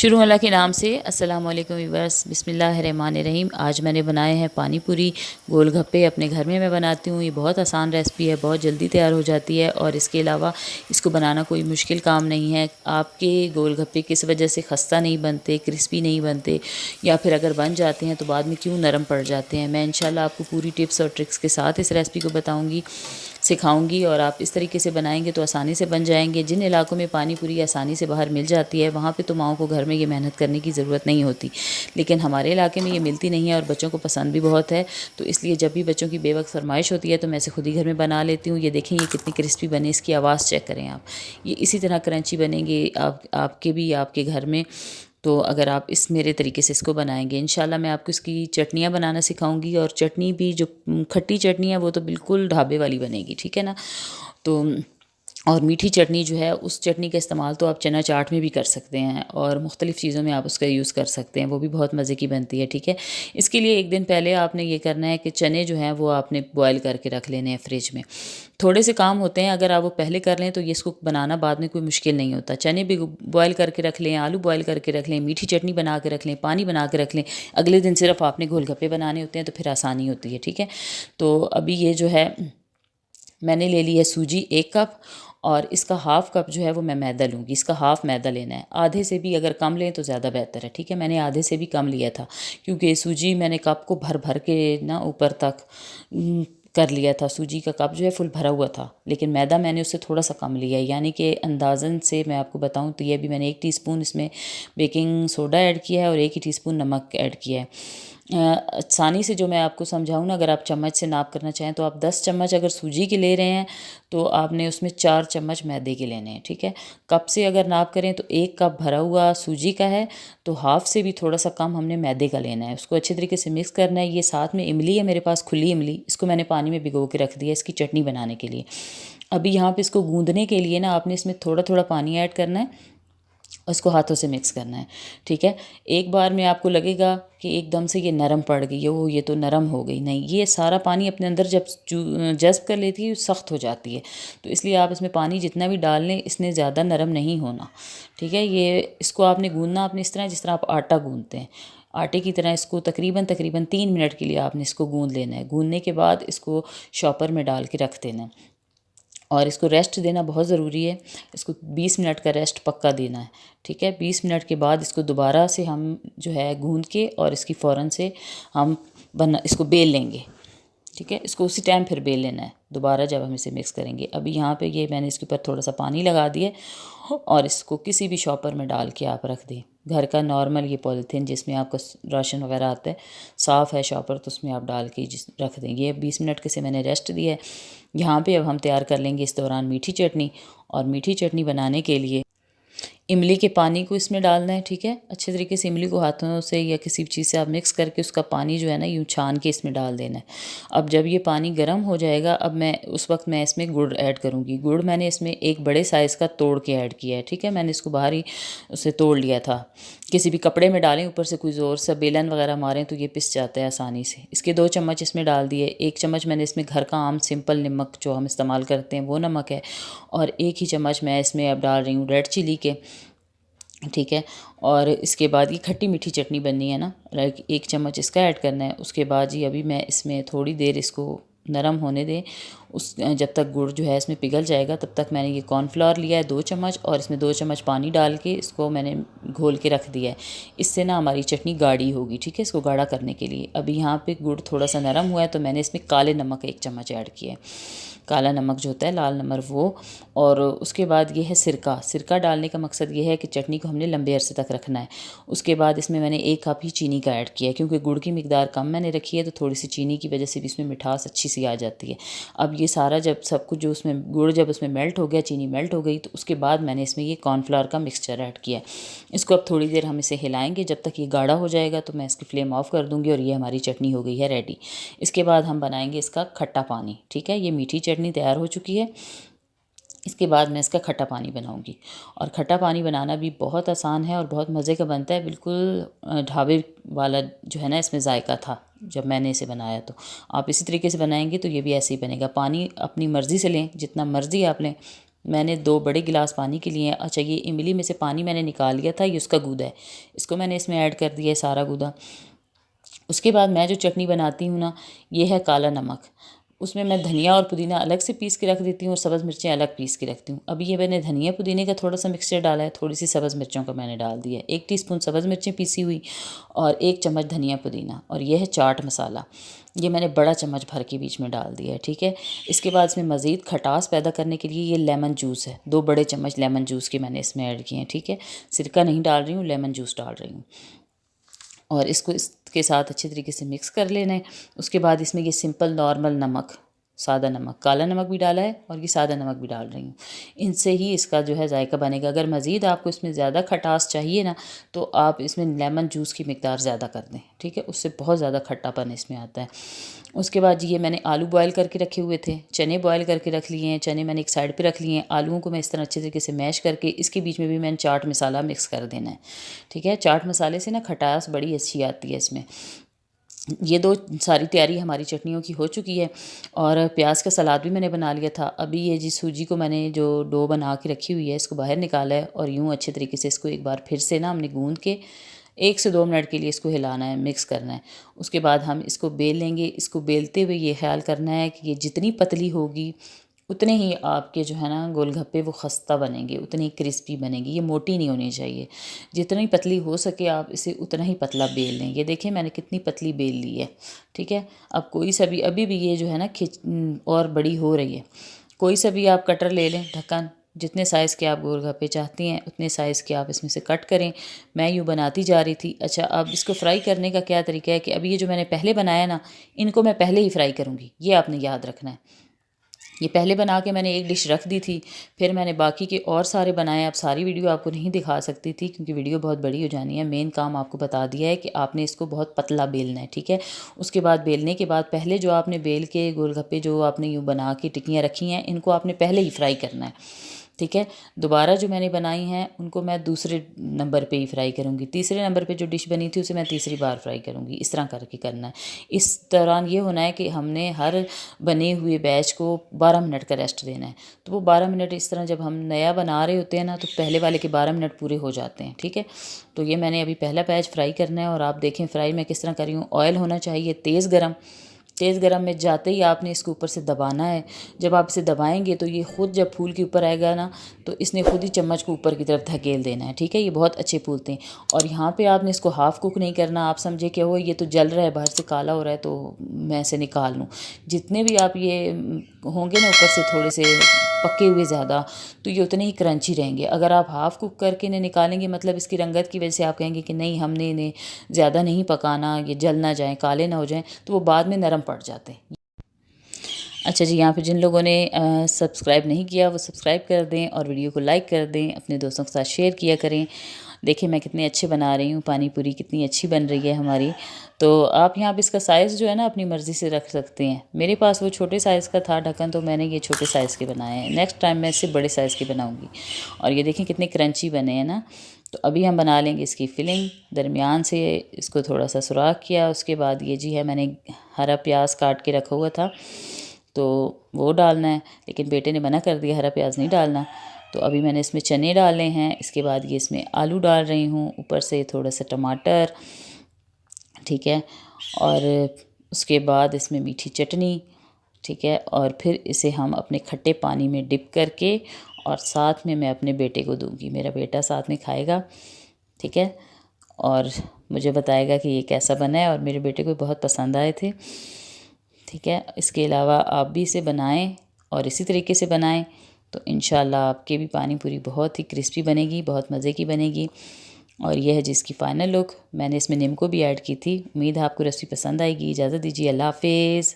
शुरू अल्लाह के नाम से। अस्सलाम वालेकुम व्यूअर्स, बिस्मिल्लाहिर्रहमानिर्रहीम। आज मैंने बनाए हैं पानी पूरी गोलगप्पे। अपने घर में मैं बनाती हूँ। ये बहुत आसान रेसिपी है, बहुत जल्दी तैयार हो जाती है और इसके अलावा इसको बनाना कोई मुश्किल काम नहीं है। आपके गोलगप्पे किस वजह से खस्ता नहीं बनते, क्रिस्पी नहीं बनते, या फिर अगर बन जाते हैं तो बाद में क्यों नरम पड़ जाते हैं, मैं इंशाल्लाह आपको पूरी टिप्स और ट्रिक्स के साथ इस रेसिपी को बताऊँगी, सिखाऊंगी और आप इस तरीके से बनाएंगे तो आसानी से बन जाएंगे। जिन इलाकों में पानी पूरी आसानी से बाहर मिल जाती है वहाँ पे तो माओं को घर में ये मेहनत करने की ज़रूरत नहीं होती, लेकिन हमारे इलाके में ये मिलती नहीं है और बच्चों को पसंद भी बहुत है। तो इसलिए जब भी बच्चों की बेवक्त फरमाइश होती है तो मैं इसे खुद ही घर में बना लेती हूँ। ये देखें ये कितनी क्रिस्पी बने, इसकी आवाज़ चेक करें आप। ये इसी तरह क्रंची बनेंगे आपके भी आपके घर में। तो अगर आप इस मेरे तरीके से इसको बनाएंगे इंशाल्लाह मैं आपको इसकी चटनियाँ बनाना सिखाऊंगी। और चटनी भी जो खट्टी चटनी है वो तो बिल्कुल ढाबे वाली बनेगी, ठीक है ना। तो और मीठी चटनी जो है उस चटनी का इस्तेमाल तो आप चना चाट में भी कर सकते हैं और मुख्तलिफ़ चीज़ों में आप उसका यूज़ कर सकते हैं, वो भी बहुत मज़े की बनती है, ठीक है। इसके लिए एक दिन पहले आपने ये करना है कि चने जो हैं वो आपने बॉयल करके रख लेने हैं फ्रिज में। थोड़े से काम होते हैं, अगर आप वो पहले कर लें तो ये इसको बनाना बाद में कोई मुश्किल नहीं होता। चने भी बॉयल करके रख लें, आलू बॉयल करके रख लें, मीठी चटनी बना के रख लें, पानी बना के रख लें। अगले दिन सिर्फ आपने गोलगप्पे बनाने होते हैं तो फिर आसानी होती है, ठीक है। तो अभी ये जो है मैंने ले ली है सूजी 1 कप और इसका हाफ़ कप जो है वो मैं मैदा लूँगी। इसका हाफ़ मैदा लेना है, आधे से भी अगर कम लें तो ज़्यादा बेहतर है, ठीक है। मैंने आधे से भी कम लिया था क्योंकि सूजी मैंने कप को भर भर के ना ऊपर तक कर लिया था। सूजी का कप जो है फुल भरा हुआ था, लेकिन मैदा मैंने उससे थोड़ा सा कम लिया है। यानी कि अंदाज़न से मैं आपको बताऊं तो ये भी मैंने 1 टीस्पून इसमें बेकिंग सोडा ऐड किया है और 1 ही टीस्पून नमक ऐड किया है। आसानी से जो मैं आपको समझाऊँ ना, अगर आप चम्मच से नाप करना चाहें तो आप 10 चम्मच अगर सूजी के ले रहे हैं तो आपने उसमें 4 चम्मच मैदे के लेने हैं, ठीक है। कप से अगर नाप करें तो 1 कप भरा हुआ सूजी का है तो हाफ़ से भी थोड़ा सा कम हमने मैदे का लेना है। उसको अच्छे तरीके से मिक्स करना है। ये साथ में इमली है मेरे पास, खुली इमली, इसको मैंने पानी में भिगो के रख दिया इसकी चटनी बनाने के लिए। अभी यहाँ पे इसको गूंदने के लिए ना आपने इसमें थोड़ा थोड़ा पानी ऐड करना है, उसको हाथों से मिक्स करना है, ठीक है। एक बार में आपको लगेगा कि एकदम से ये नरम पड़ गई है, वो ये तो नरम हो गई, नहीं, ये सारा पानी अपने अंदर जब जज़्ब कर लेती है सख्त हो जाती है। तो इसलिए आप इसमें पानी जितना भी डाल लें इसने ज़्यादा नरम नहीं होना, ठीक है। ये इसको आपने गूंदना आपने इस तरह जिस तरह आप आटा गूंदते हैं, आटे की तरह इसको तकरीबन 3 मिनट के लिए आपने इसको गूंद लेना है। गूंदने के बाद इसको शॉपर में डाल के रख देना है और इसको रेस्ट देना बहुत ज़रूरी है। इसको 20 मिनट का रेस्ट पक्का देना है, ठीक है। 20 मिनट के बाद इसको दोबारा से हम जो है गूंद के और इसकी फ़ौरन से हम इसको बेल लेंगे, ठीक है। इसको उसी टाइम फिर बेल लेना है दोबारा जब हम इसे मिक्स करेंगे। अभी यहाँ पे ये मैंने इसके ऊपर थोड़ा सा पानी लगा दिया और इसको किसी भी शॉपर में डाल के आप रख दें। घर का नॉर्मल ये पॉलीथीन जिसमें आपका राशन वगैरह आता है, साफ़ है शॉपर, तो उसमें आप डाल के रख दें। ये 20 मिनट के से मैंने रेस्ट दिया है। यहाँ पे अब हम तैयार कर लेंगे इस दौरान मीठी चटनी। और मीठी चटनी बनाने के लिए इमली के पानी को इसमें डालना है, ठीक है। अच्छे तरीके से इमली को हाथों से या किसी भी चीज़ से आप मिक्स करके उसका पानी जो है ना यूँ छान के इसमें डाल देना है। अब जब ये पानी गर्म हो जाएगा अब उस वक्त मैं इसमें गुड़ ऐड करूँगी। गुड़ मैंने इसमें एक बड़े साइज़ का तोड़ के ऐड किया है, ठीक है। मैंने इसको बाहर ही उसे तोड़ लिया था। किसी भी कपड़े में डालें, ऊपर से कोई ज़ोर सा बेलन वगैरह मारें तो ये पिस जाता है आसानी से। इसके 2 चम्मच इसमें डाल दिए। 1 चम्मच मैंने इसमें घर का आम सिंपल नमक जो हम इस्तेमाल करते हैं वो नमक है और 1 ही चम्मच मैं इसमें अब डाल रही हूँ रेड चिली के, ठीक है। और इसके बाद ये खट्टी मीठी चटनी बननी है ना, 1 चम्मच इसका ऐड करना है। उसके बाद ही अभी मैं इसमें थोड़ी देर इसको नरम होने दें, उस जब तक गुड़ जो है इसमें पिघल जाएगा तब तक मैंने ये कॉर्नफ्लावर लिया है 2 चम्मच और इसमें 2 चम्मच पानी डाल के इसको मैंने घोल के रख दिया है। इससे ना हमारी चटनी गाढ़ी होगी, ठीक है, इसको गाढ़ा करने के लिए। अभी यहाँ पे गुड़ थोड़ा सा नरम हुआ है तो मैंने इसमें काले नमक 1 चम्मच ऐड किया है, काला नमक जो होता है लाल नमक वो। और उसके बाद ये है सिरका। सिरका डालने का मकसद ये है कि चटनी को हमने लंबे अरसे तक रखना है। उसके बाद इसमें मैंने 1 कप ही चीनी का ऐड किया है क्योंकि गुड़ की मिकदार कम मैंने रखी है तो थोड़ी सी चीनी की वजह से भी इसमें मिठास अच्छी सी आ जाती है। अब ये सारा जब सब कुछ जो उसमें गुड़ जब उसमें मेल्ट हो गया, चीनी मेल्ट हो गई, तो उसके बाद मैंने इसमें ये कॉर्नफ्लावर का मिक्सचर ऐड किया है। इसको अब थोड़ी देर हम इसे हिलाएंगे जब तक ये गाढ़ा हो जाएगा तो मैं इसकी फ्लेम ऑफ कर दूँगी और ये हमारी चटनी हो गई है रेडी। इसके बाद हम बनाएंगे इसका खट्टा पानी, ठीक है। ये मीठी चटनी तैयार हो चुकी है। इसके बाद मैं इसका खट्टा पानी बनाऊंगी और खट्टा पानी बनाना भी बहुत आसान है और बहुत मज़े का बनता है, बिल्कुल ढाबे वाला जो है ना इसमें जायका था जब मैंने इसे बनाया। तो आप इसी तरीके से बनाएंगे तो ये भी ऐसे ही बनेगा। पानी अपनी मर्ज़ी से लें, जितना मर्ज़ी आप लें, मैंने 2 बड़े गिलास पानी के लिए। अच्छा, ये इमली में से पानी मैंने निकाल लिया था, ये उसका गूदा है, इसको मैंने इसमें ऐड कर दिया है सारा गूदा। उसके बाद मैं जो चटनी बनाती हूँ ना, ये है काला नमक। उसमें मैं धनिया और पुदीना अलग से पीस के रख देती हूँ और सब्ज़ मिर्चें अलग पीस के रखती हूँ। अभी ये मैंने धनिया पुदीने का थोड़ा सा मिक्सचर डाला है, थोड़ी सी सब्ज़ मिर्चों का मैंने डाल दिया है, 1 टीस्पून सब्ज़ मिर्चें पीसी हुई और 1 चम्मच धनिया पुदीना, और ये है चाट मसाला, ये मैंने बड़ा चम्मच भर के बीच में डाल दिया है। ठीक है, इसके बाद इसमें मज़ीद खटास पैदा करने के लिए ये लेमन जूस है, 2 बड़े चम्मच लेमन जूस के मैंने इसमें ऐड किए हैं। ठीक है, सिरका नहीं डाल रही हूँ, लेमन जूस डाल रही हूँ, और इसको इसके साथ अच्छे तरीके से मिक्स कर लेना है। उसके बाद इसमें ये सिंपल नॉर्मल नमक, सादा नमक, काला नमक भी डाला है और ये सादा नमक भी डाल रही हूँ, इनसे ही इसका जो है जायका बनेगा। अगर मज़ीद आपको इसमें ज़्यादा खटास चाहिए ना, तो आप इसमें लेमन जूस की मिकदार ज़्यादा कर दें। ठीक है, उससे बहुत ज़्यादा खट्टापन इसमें आता है। उसके बाद ये मैंने आलू बॉयल करके रखे हुए थे, चने बॉयल करके रख लिए हैं, चने मैंने एक साइड पे रख लिए हैं। आलूओं को मैं इस तरह अच्छे तरीके से मैश करके इसके बीच में भी मैंने चाट मसाला मिक्स कर देना है। ठीक है, चाट मसाले से ना खटास बड़ी अच्छी आती है इसमें। ये 2 सारी तैयारी हमारी चटनियों की हो चुकी है, और प्याज का सलाद भी मैंने बना लिया था। अभी ये जी सूजी को मैंने जो डो बना के रखी हुई है, इसको बाहर निकाला है और यूँ अच्छे तरीके से इसको एक बार फिर से ना हमने गूंद के 1 से 2 मिनट के लिए इसको हिलाना है, मिक्स करना है। उसके बाद हम इसको बेल लेंगे। इसको बेलते हुए ये ख्याल करना है कि ये जितनी पतली होगी उतने ही आपके जो है ना गोलगप्पे वो खस्ता बनेंगे, उतनी क्रिस्पी बनेगी, ये मोटी नहीं होनी चाहिए। जितनी पतली हो सके आप इसे उतना ही पतला बेल लें। ये देखिए मैंने कितनी पतली बेल ली है। ठीक है, अब कोई सा भी, अभी भी ये जो है ना और बड़ी हो रही है, कोई सा भी आप कटर ले लें, ढक्कन, जितने साइज़ के आप गोलगप्पे चाहती हैं उतने साइज़ के आप इसमें से कट करें। मैं यूँ बनाती जा रही थी। अच्छा, अब इसको फ्राई करने का क्या तरीका है कि अभी ये जो मैंने पहले बनाया ना, इनको मैं पहले ही फ्राई करूँगी, ये आपने याद रखना है। ये पहले बना के मैंने एक डिश रख दी थी, फिर मैंने बाकी के और सारे बनाए। अब सारी वीडियो आपको नहीं दिखा सकती थी क्योंकि वीडियो बहुत बड़ी हो जानी है। मेन काम आपको बता दिया है कि आपने इसको बहुत पतला बेलना है। ठीक है, उसके बाद बेलने के बाद पहले जो आपने बेल के गोलगप्पे जो आपने यूँ बना के टिक्कियाँ रखी हैं, इनको आपने पहले ही फ्राई करना है। ठीक है, दोबारा जो मैंने बनाई हैं उनको मैं दूसरे नंबर पे ही फ्राई करूँगी, तीसरे नंबर पे जो डिश बनी थी उसे मैं तीसरी बार फ्राई करूँगी। इस तरह करके करना है। इस दौरान ये होना है कि हमने हर बने हुए बैच को 12 मिनट का रेस्ट देना है। तो वो 12 मिनट इस तरह, जब हम नया बना रहे होते हैं ना, तो पहले वाले के 12 मिनट पूरे हो जाते हैं। ठीक है, तो ये मैंने अभी पहला बैच फ्राई करना है, और आप देखें फ्राई मैं किस तरह कर रही हूँ। ऑयल होना चाहिए तेज़ गरम, तेज़ गरम में जाते ही आपने इसको ऊपर से दबाना है। जब आप इसे दबाएंगे तो ये खुद जब फूल के ऊपर आएगा ना, तो इसने खुद ही चम्मच को ऊपर की तरफ धकेल देना है। ठीक है, ये बहुत अच्छे फूलते हैं। और यहाँ पे आपने इसको हाफ़ कुक नहीं करना। आप समझे कि हो ये तो जल रहा है, बाहर से काला हो रहा है तो मैं इसे निकाल लूँ। जितने भी आप ये होंगे ना ऊपर से थोड़े से पके हुए ज़्यादा, तो ये उतने ही क्रंची रहेंगे। अगर आप हाफ़ कुक करके इन्हें निकालेंगे, मतलब इसकी रंगत की वजह से आप कहेंगे कि नहीं हमने इन्हें ज़्यादा नहीं पकाना, ये जल ना जाएँ, काले ना हो जाएँ, तो वो बाद में नरम पड़ जाते हैं। अच्छा जी, यहाँ पे जिन लोगों ने सब्सक्राइब नहीं किया वो सब्सक्राइब कर दें और वीडियो को लाइक कर दें, अपने दोस्तों के साथ शेयर किया करें। देखिए मैं कितने अच्छे बना रही हूँ, पानी पूरी कितनी अच्छी बन रही है हमारी। तो आप यहाँ पे इसका साइज़ जो है ना अपनी मर्ज़ी से रख सकते हैं। मेरे पास वो छोटे साइज़ का था ढक्कन, तो मैंने ये छोटे साइज़ के बनाए हैं। नेक्स्ट टाइम मैं इससे बड़े साइज़ के बनाऊँगी। और ये देखें कितने क्रंची बने हैं ना। तो अभी हम बना लेंगे इसकी फिलिंग। दरमियान से इसको थोड़ा सा सुराख किया, उसके बाद ये जी है मैंने हरा प्याज काट के रखा हुआ था, तो वो डालना है, लेकिन बेटे ने मना कर दिया हरा प्याज नहीं डालना। तो अभी मैंने इसमें चने डाले हैं, इसके बाद ये इसमें आलू डाल रही हूँ, ऊपर से थोड़ा सा टमाटर। ठीक है, और उसके बाद इसमें मीठी चटनी। ठीक है, और फिर इसे हम अपने खट्टे पानी में डिप करके और साथ में मैं अपने बेटे को दूंगी। मेरा बेटा साथ में खाएगा। ठीक है, और मुझे बताएगा कि ये कैसा बना है, और मेरे बेटे को बहुत पसंद आए थे। ठीक है, इसके अलावा आप भी इसे बनाएं और इसी तरीके से बनाएं, तो इंशाल्लाह आपके भी पानी पूरी बहुत ही क्रिस्पी बनेगी, बहुत मज़े की बनेगी। और यह है जिसकी फ़ाइनल लुक। मैंने इसमें नींबू भी ऐड की थी। उम्मीद है आपको रेसिपी पसंद आएगी। इजाज़त दीजिए, अल्लाह हाफिज़।